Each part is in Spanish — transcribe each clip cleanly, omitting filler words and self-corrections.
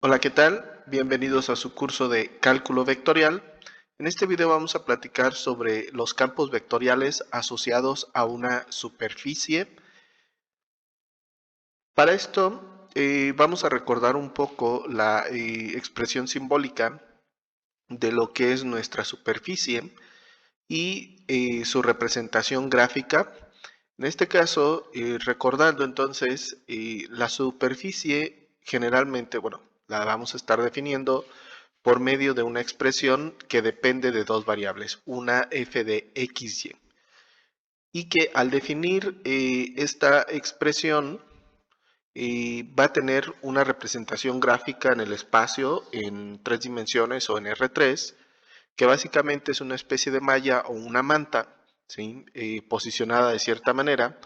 Hola, ¿qué tal? Bienvenidos a su curso de cálculo vectorial. En este video vamos a platicar sobre los campos vectoriales asociados a una superficie. Para esto vamos a recordar un poco la expresión simbólica de lo que es nuestra superficie y su representación gráfica. En este caso, recordando entonces, la superficie generalmente, bueno, la vamos a estar definiendo por medio de una expresión que depende de dos variables, una f de xy, y que al definir esta expresión va a tener una representación gráfica en el espacio en 3 dimensiones o en R3, que básicamente es una especie de malla o una manta, ¿sí? Posicionada de cierta manera,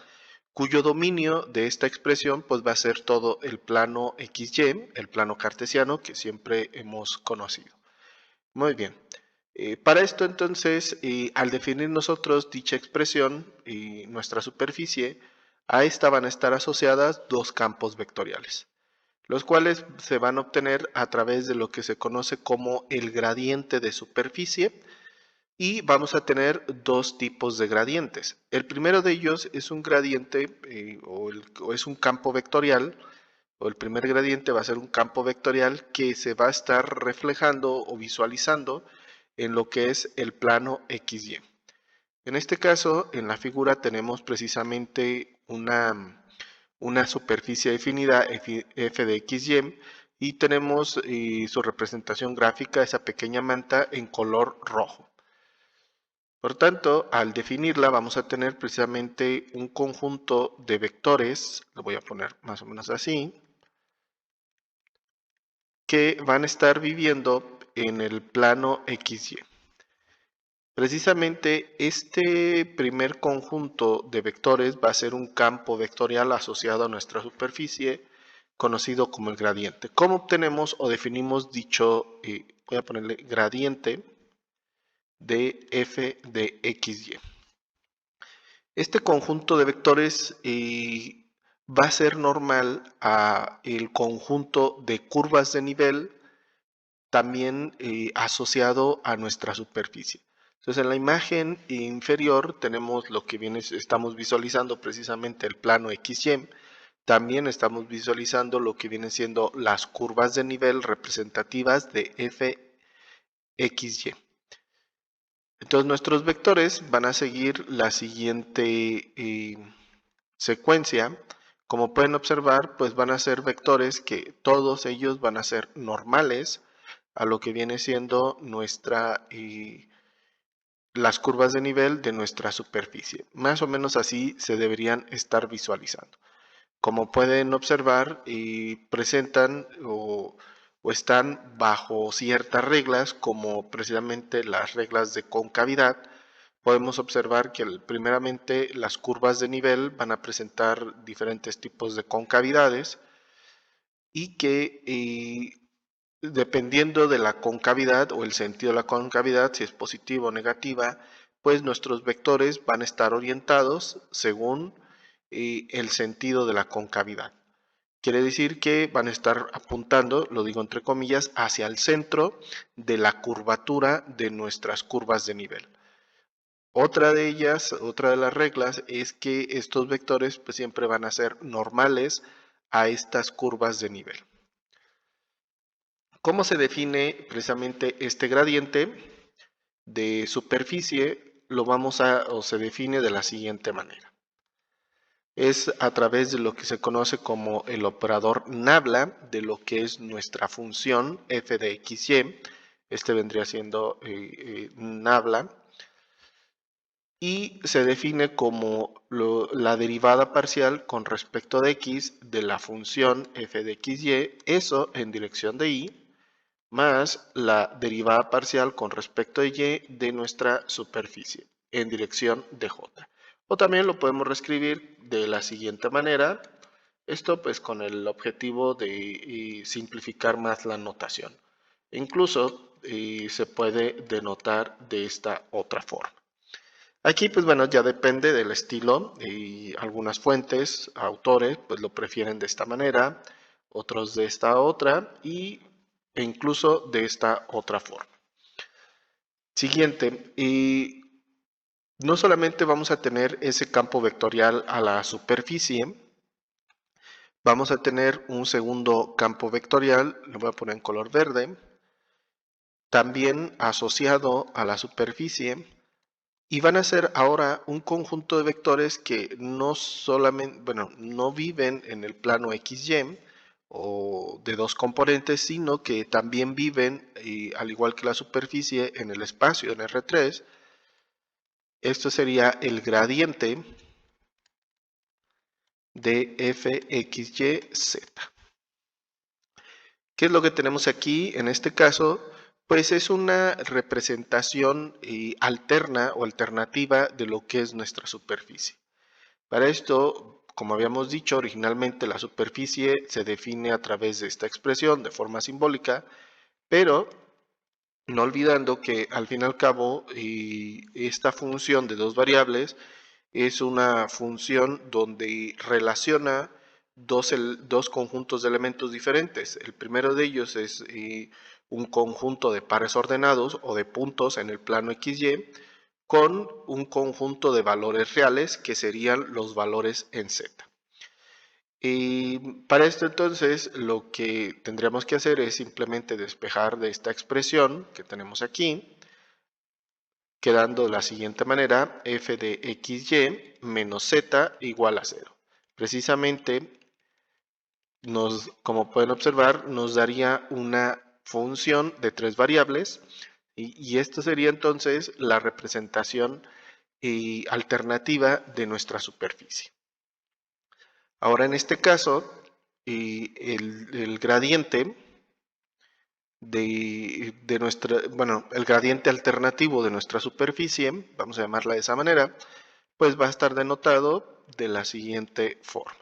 cuyo dominio de esta expresión pues va a ser todo el plano XY, el plano cartesiano que siempre hemos conocido. Muy bien. Para esto entonces, al definir nosotros dicha expresión y nuestra superficie, a esta van a estar asociadas dos campos vectoriales, los cuales se van a obtener a través de lo que se conoce como el gradiente de superficie, y vamos a tener dos tipos de gradientes. El primero de ellos es un gradiente o es un campo vectorial, o el primer gradiente va a ser un campo vectorial que se va a estar reflejando o visualizando en lo que es el plano XY. En este caso, en la figura tenemos precisamente una superficie definida f de xy, y tenemos su representación gráfica, esa pequeña manta en color rojo. Por tanto, al definirla vamos a tener precisamente un conjunto de vectores, lo voy a poner más o menos así, que van a estar viviendo en el plano XY. Precisamente este primer conjunto de vectores va a ser un campo vectorial asociado a nuestra superficie, conocido como el gradiente. ¿Cómo obtenemos o definimos dicho, voy a ponerle gradiente de f de xy? Este conjunto de vectores va a ser normal a el conjunto de curvas de nivel, también asociado a nuestra superficie. Entonces, en la imagen inferior tenemos lo que estamos visualizando precisamente el plano XY. También estamos visualizando lo que vienen siendo las curvas de nivel representativas de fxy. Entonces, nuestros vectores van a seguir la siguiente secuencia. Como pueden observar, pues van a ser vectores que todos ellos van a ser normales a lo que viene siendo las curvas de nivel de nuestra superficie. Más o menos así se deberían estar visualizando. Como pueden observar, presentan o están bajo ciertas reglas, como precisamente las reglas de concavidad. Podemos observar que primeramente las curvas de nivel van a presentar diferentes tipos de concavidades, y que dependiendo de la concavidad o el sentido de la concavidad, si es positiva o negativa, pues nuestros vectores van a estar orientados según el sentido de la concavidad. Quiere decir que van a estar apuntando, lo digo entre comillas, hacia el centro de la curvatura de nuestras curvas de nivel. Otra de ellas, otra de las reglas, es que estos vectores pues, siempre van a ser normales a estas curvas de nivel. ¿Cómo se define precisamente este gradiente de superficie? Se define de la siguiente manera. Es a través de lo que se conoce como el operador nabla de lo que es nuestra función f de xy. Este vendría siendo nabla, y se define como la derivada parcial con respecto de x de la función f de xy, eso en dirección de y, más la derivada parcial con respecto de y de nuestra superficie en dirección de j. O también lo podemos reescribir de la siguiente manera, esto pues con el objetivo de simplificar más la notación. Incluso se puede denotar de esta otra forma. Aquí pues bueno, ya depende del estilo, y algunas fuentes, autores pues lo prefieren de esta manera, otros de esta otra, y e incluso de esta otra forma. Siguiente, y no solamente vamos a tener ese campo vectorial a la superficie, vamos a tener un segundo campo vectorial, lo voy a poner en color verde, también asociado a la superficie, y van a ser ahora un conjunto de vectores que no solamente, bueno, no viven en el plano XY o de dos componentes, sino que también viven, al igual que la superficie, en el espacio, en R3. Esto sería el gradiente de fxyz. ¿Qué es lo que tenemos aquí? En este caso, pues es una representación alterna o alternativa de lo que es nuestra superficie. Para esto, como habíamos dicho, originalmente la superficie se define a través de esta expresión de forma simbólica, pero no olvidando que al fin y al cabo esta función de dos variables es una función donde relaciona dos conjuntos de elementos diferentes. El primero de ellos es un conjunto de pares ordenados o de puntos en el plano XY con un conjunto de valores reales que serían los valores en Z. Y para esto entonces lo que tendríamos que hacer es simplemente despejar de esta expresión que tenemos aquí, quedando de la siguiente manera: f de xy menos z igual a 0. Precisamente, como pueden observar, nos daría una función de tres variables y esto sería entonces la representación alternativa de nuestra superficie. Ahora en este caso, el gradiente el gradiente alternativo de nuestra superficie, vamos a llamarla de esa manera, pues va a estar denotado de la siguiente forma.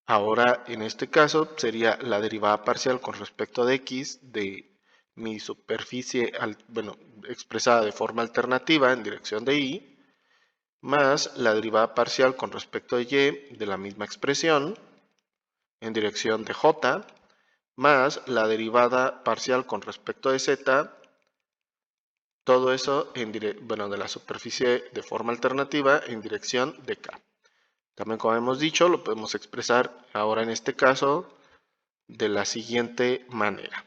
Ahora, en este caso, sería la derivada parcial con respecto de x de mi superficie, expresada de forma alternativa en dirección de y, más la derivada parcial con respecto de y de la misma expresión en dirección de j, más la derivada parcial con respecto de z, todo eso de la superficie de forma alternativa en dirección de k. También, como hemos dicho, lo podemos expresar ahora en este caso de la siguiente manera.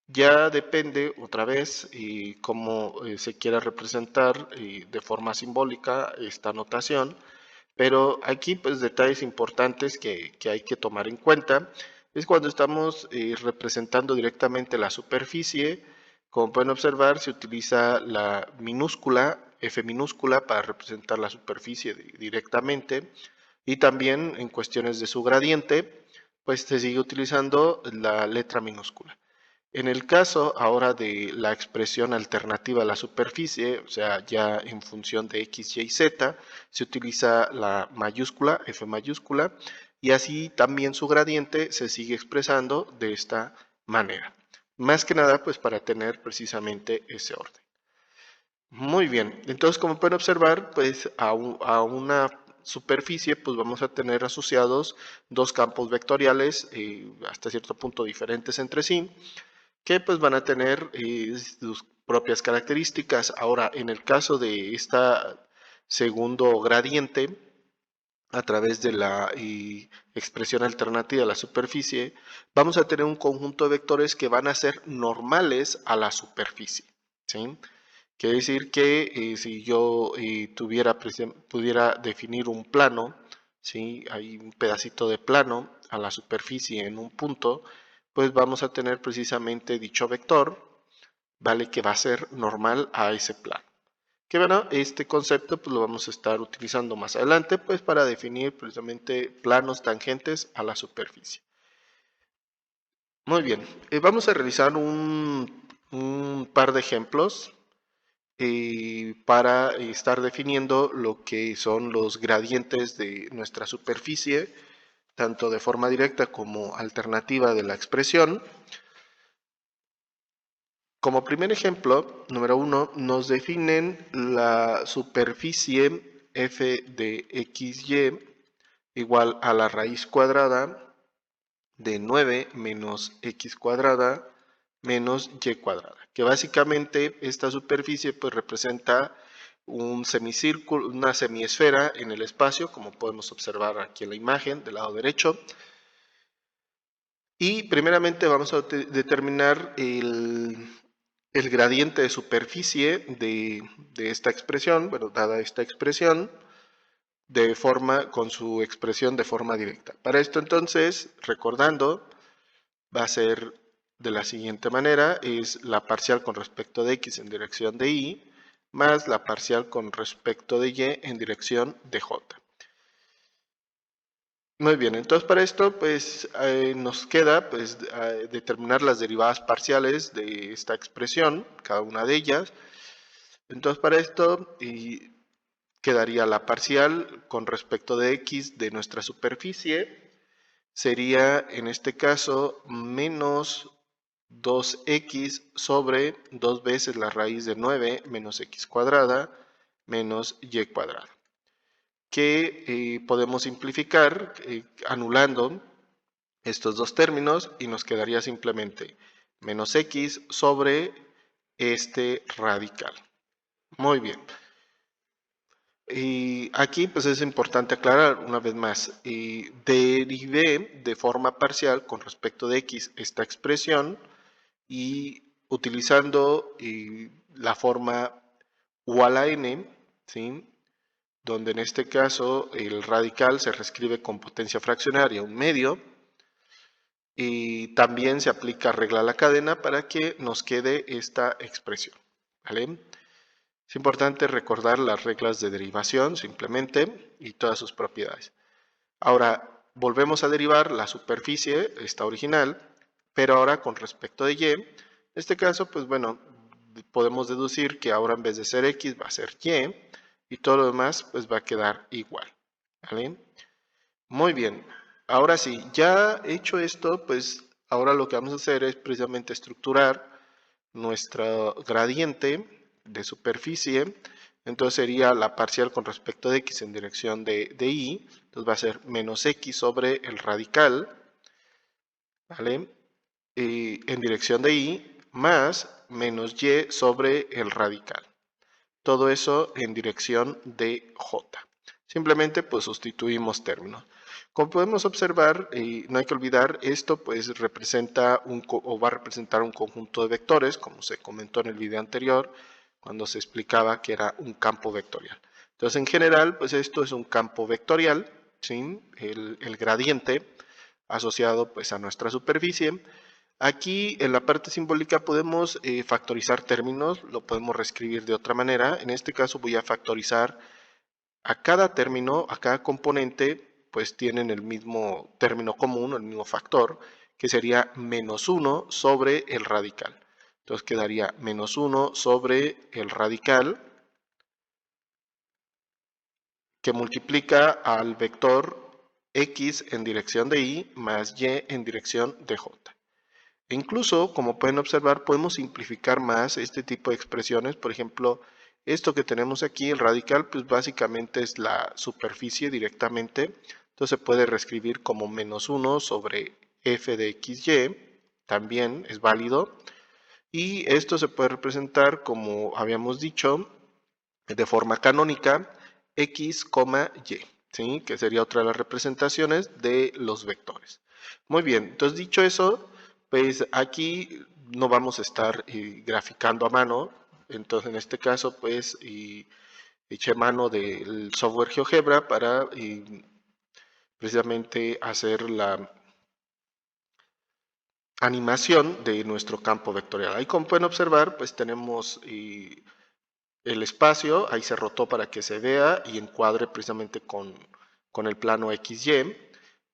Ya depende otra vez y cómo se quiera representar de forma simbólica esta notación, pero aquí pues detalles importantes que hay que tomar en cuenta es cuando estamos representando directamente la superficie. Como pueden observar, se utiliza la minúscula, F minúscula, para representar la superficie directamente, y también en cuestiones de su gradiente, pues se sigue utilizando la letra minúscula. En el caso ahora de la expresión alternativa a la superficie, o sea, ya en función de x, y, z, se utiliza la mayúscula, F mayúscula, y así también su gradiente se sigue expresando de esta manera. Más que nada, pues para tener precisamente ese orden. Muy bien, entonces como pueden observar, pues a una superficie pues vamos a tener asociados dos campos vectoriales hasta cierto punto diferentes entre sí, que pues van a tener sus propias características. Ahora, en el caso de esta segundo gradiente, a través de la expresión alternativa de la superficie, vamos a tener un conjunto de vectores que van a ser normales a la superficie, ¿sí? Quiere decir que si yo pudiera definir un plano, ¿sí? Hay un pedacito de plano a la superficie en un punto, pues vamos a tener precisamente dicho vector, ¿vale? Que va a ser normal a ese plano. Que bueno, este concepto pues lo vamos a estar utilizando más adelante, pues para definir precisamente planos tangentes a la superficie. Muy bien, vamos a realizar un par de ejemplos para estar definiendo lo que son los gradientes de nuestra superficie, tanto de forma directa como alternativa de la expresión. Como primer ejemplo, número 1, nos definen la superficie f de xy igual a la raíz cuadrada de 9 menos x cuadrada menos y cuadrada, que básicamente esta superficie pues representa un semicírculo, una semiesfera en el espacio, como podemos observar aquí en la imagen del lado derecho. Y primeramente vamos a determinar el gradiente de superficie de esta expresión, bueno, dada esta expresión, con su expresión de forma directa. Para esto entonces, recordando, va a ser de la siguiente manera, es la parcial con respecto de x en dirección de y, más la parcial con respecto de y en dirección de j. Muy bien, entonces para esto pues nos queda pues determinar las derivadas parciales de esta expresión, cada una de ellas. Entonces para esto quedaría la parcial con respecto de x de nuestra superficie, sería en este caso menos 2x sobre 2 veces la raíz de 9 menos x cuadrada menos y cuadrada, que podemos simplificar anulando estos dos términos y nos quedaría simplemente menos x sobre este radical. Muy bien. Y aquí pues es importante aclarar una vez más, derivé de forma parcial con respecto de x esta expresión y utilizando la forma u a la n, ¿sí? Donde en este caso el radical se reescribe con potencia fraccionaria, un medio, y también se aplica regla a la cadena para que nos quede esta expresión, ¿vale? Es importante recordar las reglas de derivación simplemente y todas sus propiedades. Ahora volvemos a derivar la superficie, esta original, pero ahora con respecto de y. En este caso, pues bueno, podemos deducir que ahora en vez de ser x va a ser y todo lo demás pues va a quedar igual, ¿vale? Muy bien, ahora sí, ya hecho esto, pues ahora lo que vamos a hacer es precisamente estructurar nuestro gradiente de superficie. Entonces sería la parcial con respecto de x en dirección de y, entonces va a ser menos x sobre el radical, ¿vale? En dirección de y, más menos y sobre el radical. Todo eso en dirección de j. Simplemente pues sustituimos términos. Como podemos observar, no hay que olvidar, esto pues representa va a representar un conjunto de vectores, como se comentó en el video anterior, cuando se explicaba que era un campo vectorial. Entonces en general, pues esto es un campo vectorial, ¿sí? El gradiente asociado pues a nuestra superficie. Aquí en la parte simbólica podemos factorizar términos, lo podemos reescribir de otra manera. En este caso voy a factorizar a cada término, a cada componente, pues tienen el mismo término común, el mismo factor, que sería menos 1 sobre el radical. Entonces quedaría menos 1 sobre el radical, que multiplica al vector x en dirección de y más y en dirección de j. E incluso, como pueden observar, podemos simplificar más este tipo de expresiones. Por ejemplo, esto que tenemos aquí, el radical, pues básicamente es la superficie directamente. Entonces se puede reescribir como menos 1 sobre f de xy, también es válido. Y esto se puede representar, como habíamos dicho, de forma canónica, x, y, ¿sí? Que sería otra de las representaciones de los vectores. Muy bien, entonces dicho eso, pues aquí no vamos a estar graficando a mano, entonces en este caso pues eché mano del software GeoGebra para precisamente hacer la animación de nuestro campo vectorial. Ahí como pueden observar pues tenemos el espacio, ahí se rotó para que se vea y encuadre precisamente con el plano XY.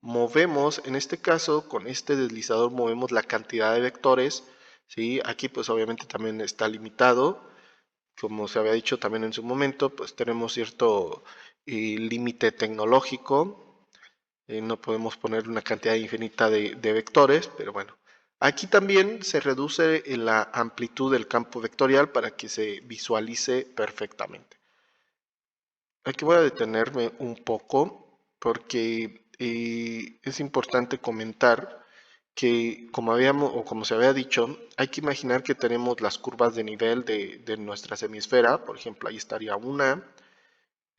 Movemos, en este caso, con este deslizador movemos la cantidad de vectores, ¿sí? Aquí pues obviamente también está limitado, como se había dicho también en su momento, pues tenemos cierto límite tecnológico, no podemos poner una cantidad infinita de vectores, pero bueno. Aquí también se reduce la amplitud del campo vectorial para que se visualice perfectamente. Aquí voy a detenerme un poco porque es importante comentar que como habíamos o como se había dicho, hay que imaginar que tenemos las curvas de nivel de nuestra semisfera. Por ejemplo, ahí estaría una,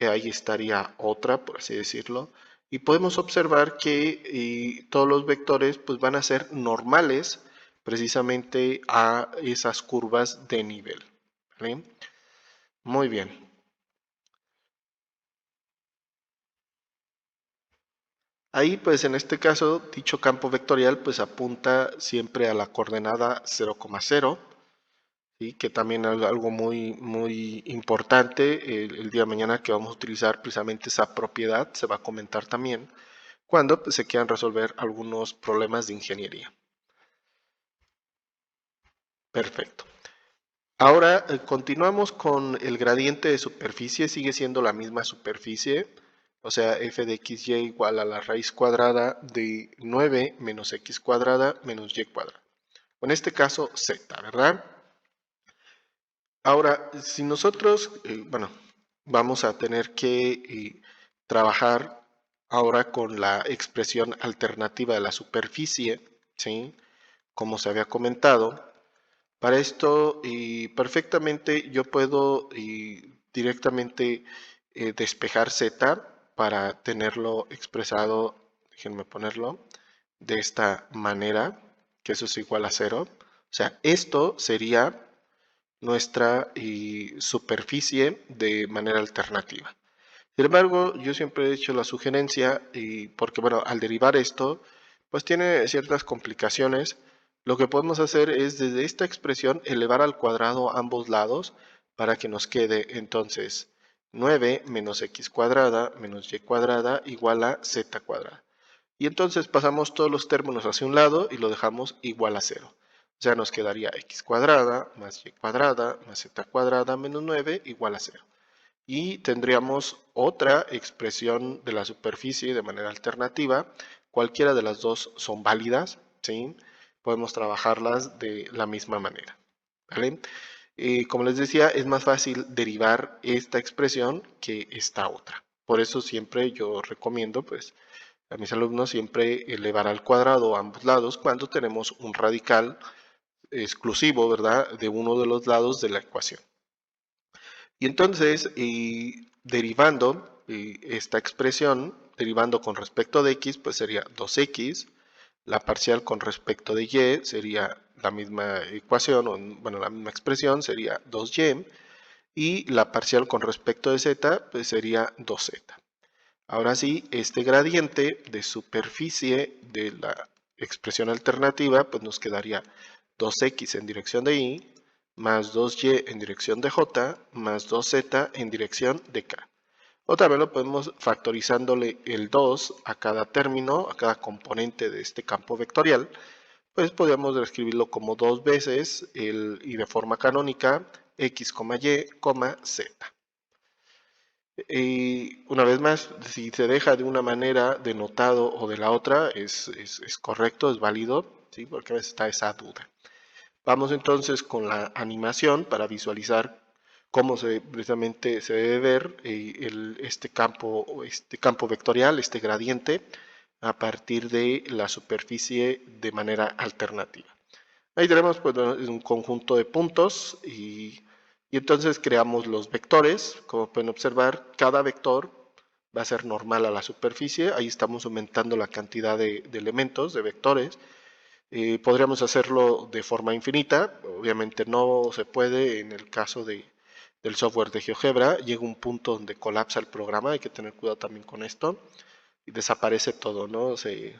ahí estaría otra, por así decirlo, y podemos observar que todos los vectores pues van a ser normales precisamente a esas curvas de nivel, ¿vale? Muy bien. Ahí pues en este caso dicho campo vectorial pues apunta siempre a la coordenada 0,0, ¿sí? Que también es algo muy importante el día de mañana que vamos a utilizar precisamente esa propiedad, se va a comentar también cuando pues, se quieran resolver algunos problemas de ingeniería. Perfecto. Ahora continuamos con el gradiente de superficie, sigue siendo la misma superficie, o sea, f de xy igual a la raíz cuadrada de 9 menos x cuadrada menos y cuadrada. En este caso, z, ¿verdad? Ahora, si nosotros, bueno, vamos a tener que trabajar ahora con la expresión alternativa de la superficie, ¿sí? Como se había comentado. Para esto, perfectamente yo puedo directamente despejar z para tenerlo expresado, déjenme ponerlo, de esta manera, que eso es igual a 0. O sea, esto sería nuestra superficie de manera alternativa. Sin embargo, yo siempre he hecho la sugerencia, porque bueno, al derivar esto, pues tiene ciertas complicaciones. Lo que podemos hacer es desde esta expresión elevar al cuadrado ambos lados para que nos quede entonces 9 menos x cuadrada menos y cuadrada igual a z cuadrada. Y entonces pasamos todos los términos hacia un lado y lo dejamos igual a 0. O sea, nos quedaría x cuadrada más y cuadrada más z cuadrada menos 9 igual a 0. Y tendríamos otra expresión de la superficie de manera alternativa. Cualquiera de las dos son válidas, ¿sí? Podemos trabajarlas de la misma manera, ¿vale? Como les decía, es más fácil derivar esta expresión que esta otra. Por eso siempre yo recomiendo, pues, a mis alumnos siempre elevar al cuadrado a ambos lados cuando tenemos un radical exclusivo, ¿verdad?, de uno de los lados de la ecuación. Y entonces, derivando esta expresión, derivando con respecto de x, pues sería 2x, la parcial con respecto de y sería la misma ecuación, o bueno, la misma expresión sería 2y, y la parcial con respecto de z, pues sería 2z. Ahora sí, este gradiente de superficie de la expresión alternativa, pues nos quedaría 2x en dirección de y, más 2y en dirección de j, más 2z en dirección de k. O también lo podemos factorizándole el 2 a cada término, a cada componente de este campo vectorial, pues podríamos escribirlo como 2 veces y de forma canónica x, y, z. Y una vez más, si se deja de una manera denotado o de la otra, es correcto, es válido, ¿sí? Porque a veces está esa duda. Vamos entonces con la animación para visualizar cómo precisamente se debe ver este campo vectorial, este gradiente, a partir de la superficie de manera alternativa. Ahí tenemos pues, un conjunto de puntos y entonces creamos los vectores. Como pueden observar, cada vector va a ser normal a la superficie. Ahí estamos aumentando la cantidad de elementos, de vectores. Podríamos hacerlo de forma infinita. Obviamente no se puede en el caso del software de GeoGebra. Llega un punto donde colapsa el programa. Hay que tener cuidado también con esto. Y desaparece todo, ¿no? Se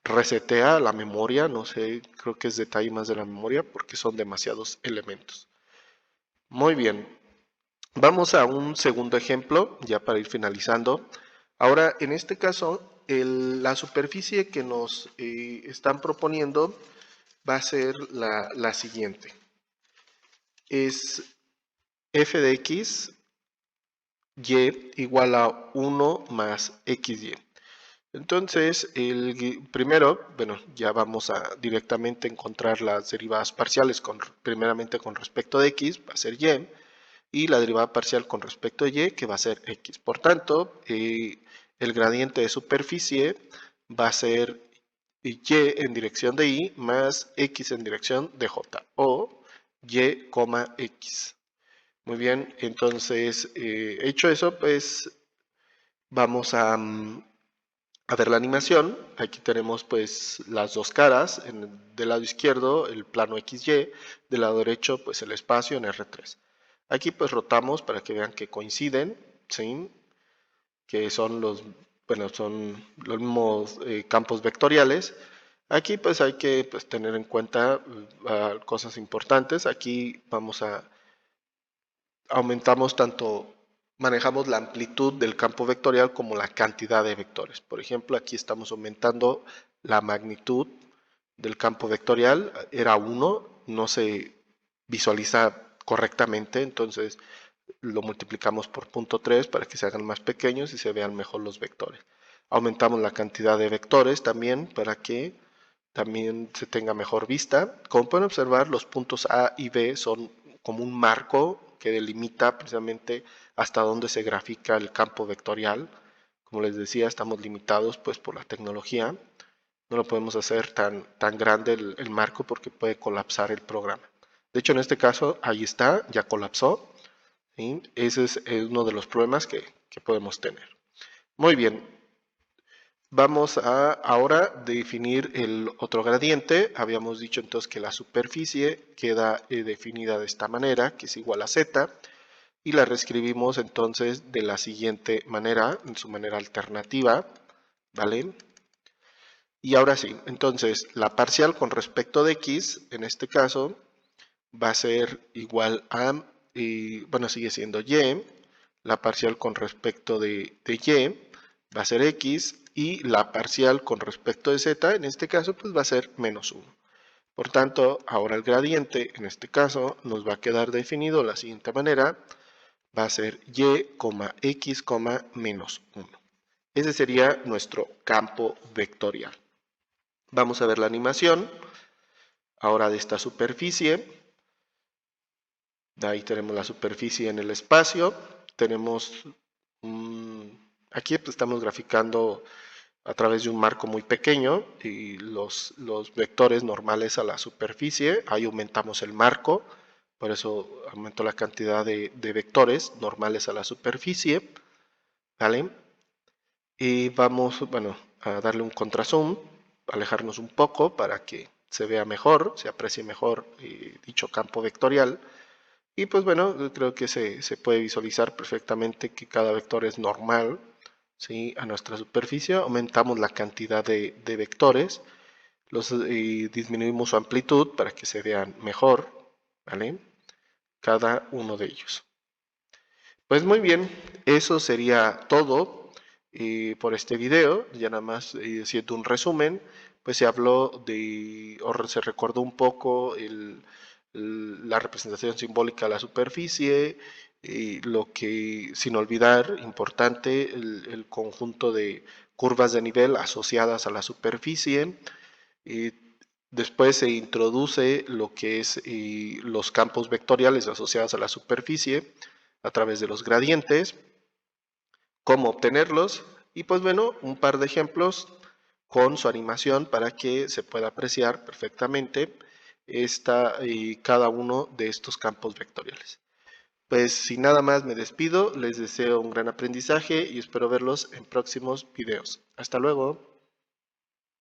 resetea la memoria, no sé, creo que es detalle más de la memoria porque son demasiados elementos. Muy bien, vamos a un segundo ejemplo ya para ir finalizando. Ahora, en este caso, la superficie que nos están proponiendo va a ser la siguiente. Es f de x, y igual a 1 más xy. Entonces, el primero, bueno, ya vamos a directamente encontrar las derivadas parciales primeramente con respecto de x, va a ser y la derivada parcial con respecto de y, que va a ser x. Por tanto, el gradiente de superficie va a ser y en dirección de Y más X en dirección de J, o Y, X. Muy bien, entonces, hecho eso, pues vamos a ver la animación. Aquí tenemos pues las dos caras, del lado izquierdo el plano XY, del lado derecho pues el espacio en R3. Aquí pues rotamos para que vean que coinciden, ¿sí? Que son son los mismos campos vectoriales. Aquí pues hay que pues, tener en cuenta cosas importantes. Aquí manejamos la amplitud del campo vectorial como la cantidad de vectores. Por ejemplo, aquí estamos aumentando la magnitud del campo vectorial, era 1, no se visualiza correctamente, entonces lo multiplicamos por 0.3 para que se hagan más pequeños y se vean mejor los vectores. Aumentamos la cantidad de vectores también para que también se tenga mejor vista. Como pueden observar, los puntos A y B son como un marco que delimita precisamente hasta dónde se grafica el campo vectorial. Como les decía, estamos limitados pues por la tecnología. No lo podemos hacer tan grande el marco porque puede colapsar el programa. De hecho, en este caso, ahí está, ya colapsó. ¿Sí? Ese es uno de los problemas que podemos tener. Muy bien, vamos a ahora definir el otro gradiente. Habíamos dicho entonces que la superficie queda definida de esta manera, que es igual a z, y la reescribimos entonces de la siguiente manera, en su manera alternativa, ¿vale? Y ahora sí, entonces la parcial con respecto de x, en este caso, va a ser igual a, bueno, sigue siendo y, la parcial con respecto de y va a ser x, y la parcial con respecto de z, en este caso, pues va a ser menos 1. Por tanto, ahora el gradiente, en este caso, nos va a quedar definido de la siguiente manera, va a ser y, x, menos 1. Ese sería nuestro campo vectorial. Vamos a ver la animación, ahora de esta superficie. De ahí tenemos la superficie en el espacio. Tenemos, aquí pues, estamos graficando a través de un marco muy pequeño y los vectores normales a la superficie. Ahí aumentamos el marco, por eso aumentó la cantidad de vectores normales a la superficie. ¿Vale? Y vamos, bueno, a darle un contrazoom, alejarnos un poco para que se vea mejor, se aprecie mejor dicho campo vectorial. Y pues bueno, creo que se puede visualizar perfectamente que cada vector es normal, ¿sí? A nuestra superficie. Aumentamos la cantidad de vectores, disminuimos su amplitud para que se vean mejor, ¿vale? Cada uno de ellos. Pues muy bien, eso sería todo por este video. Ya nada más haciendo un resumen, pues se habló o se recordó un poco la representación simbólica de la superficie, lo que, sin olvidar, importante, el conjunto de curvas de nivel asociadas a la superficie. Después se introduce lo que es los campos vectoriales asociados a la superficie a través de los gradientes, cómo obtenerlos y pues bueno, un par de ejemplos con su animación para que se pueda apreciar perfectamente cada uno de estos campos vectoriales. Pues sin nada más me despido, les deseo un gran aprendizaje y espero verlos en próximos videos. Hasta luego.